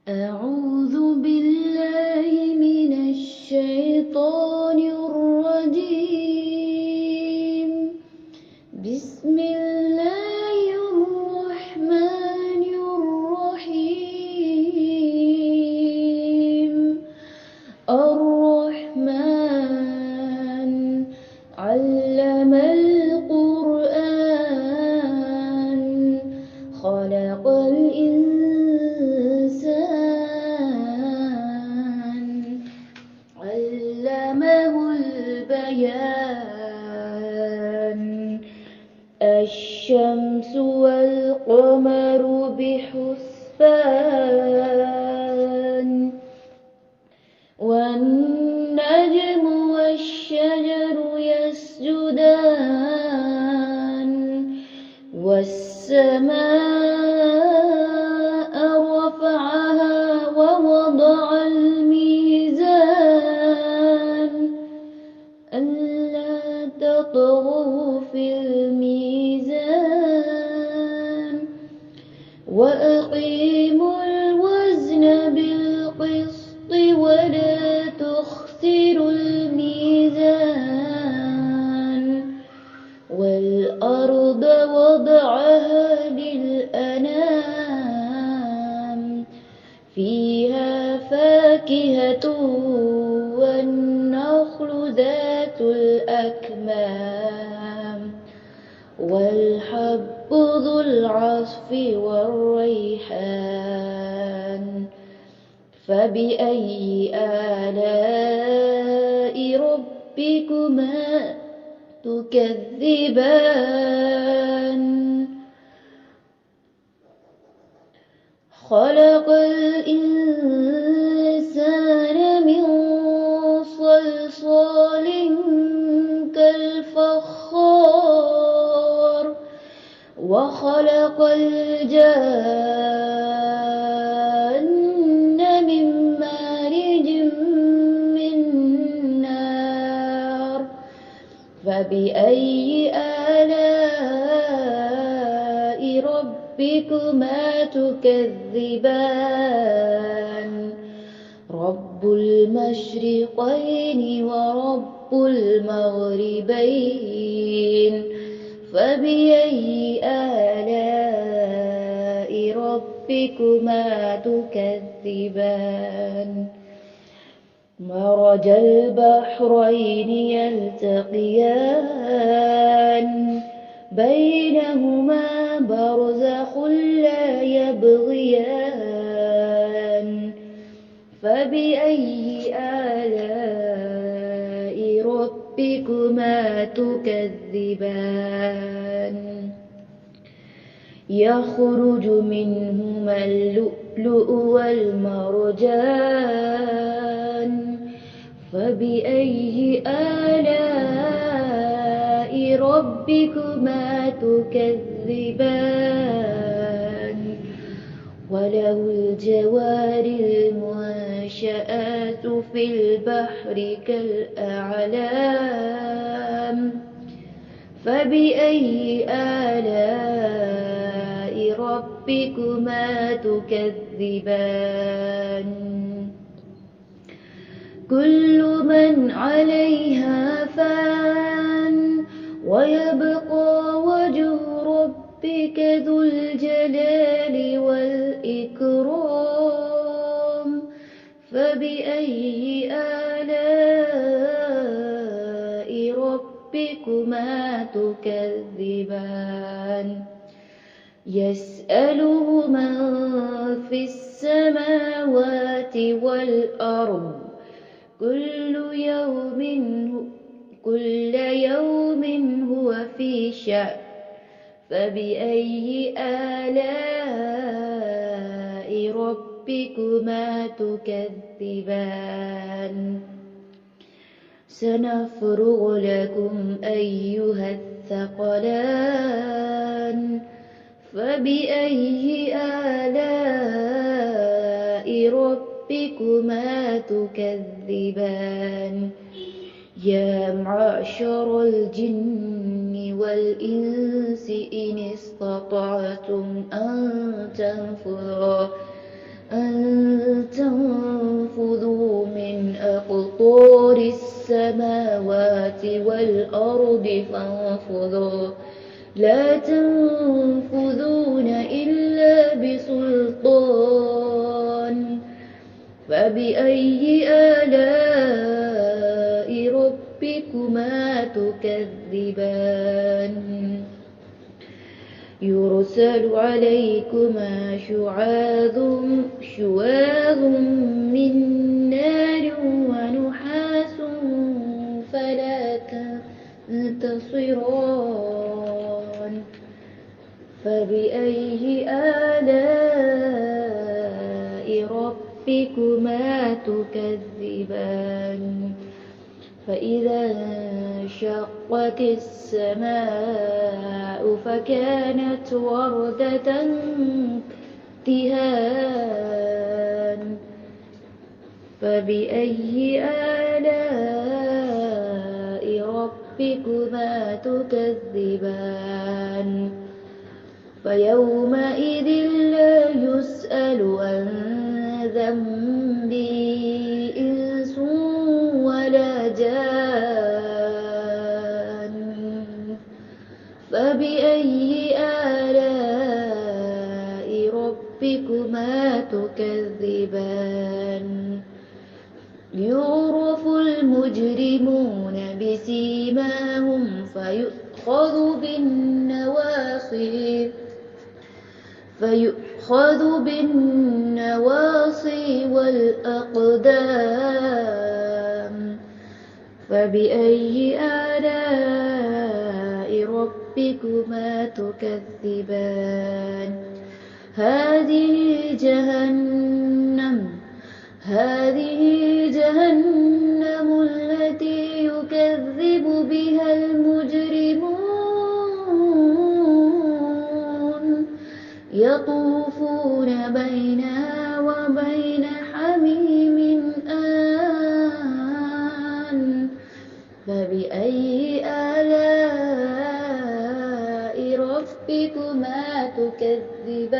أعوذ بالله من الشيطان الرجيم. بسم الله الرحمن الرحيم. الرحمن علم القرآن خلق الإنسان علمه البيان. الشمس والقمر بحسبان والنجم والشجر يسجدان والسماء رفعها ووضع الميزان ألا تطغوا في الميزان وأقيموا الوزن بالقسط ولا تخسروا الميزان والأرض وضعها للأنام فيها فاكهة والنخل ذات الأكمام والحب ذو العصف والريحان. فبأي آلاء ربكما تكذبان؟ خلق الإنسان من صلصال كالفخار وخلق الجان من مارج من نار. فبأي آلاء ربكما تكذبان؟ رب المشرقين ورب المغربين. فبأي آلاء ربكما تكذبان؟ مرج البحرين يلتقيان بينهما برزخ لا يبغيان. فبأي آلاء ربكما تكذبان؟ يخرج منهما اللؤلؤ والمرجان. فبأي آلاء ربكما تكذبان؟ وله الجوار المنشآت في البحر كالأعلام. فبأي آلاء ربكما تكذبان؟ كل من عليها فان ويبقى وجه ربك ذو الجلال والإكرام. فبأي آلاء ربكما تكذبان؟ يسأله من في السماوات والأرض كل يوم هو في شأن. فبأي آلاء ربكما تكذبان؟ سنفرغ لكم أيها الثقلان. فبأي آلاء ربكما تكذبان؟ يا معشر الجن والإنس إن استطعتم أن السماوات والأرض فانفذوا لا تنفذون إلا بسلطان فبأي آلاء ربكما تكذبان يرسل عليكما شواظ من نار ونحاس فلا تنتصران فبأي آلاء ربكما تكذبان فإذا انشقت السماء فكانت وردة كالدهان فبأي آلاء ربكما تكذبان فيومئذ لا يسأل عن ذنبه إنس ولا جان فبأي آلاء ربكما تكذبان يعرف المجرمون بسيماهم فيؤخذ بالنواصي والأقدام فبأي آلاء ربكما تكذبان هذه جهنم التي يكذب بها المجرمون يطوفون بينها وبين حميم آن فبأي آلاء ربكما تكذبان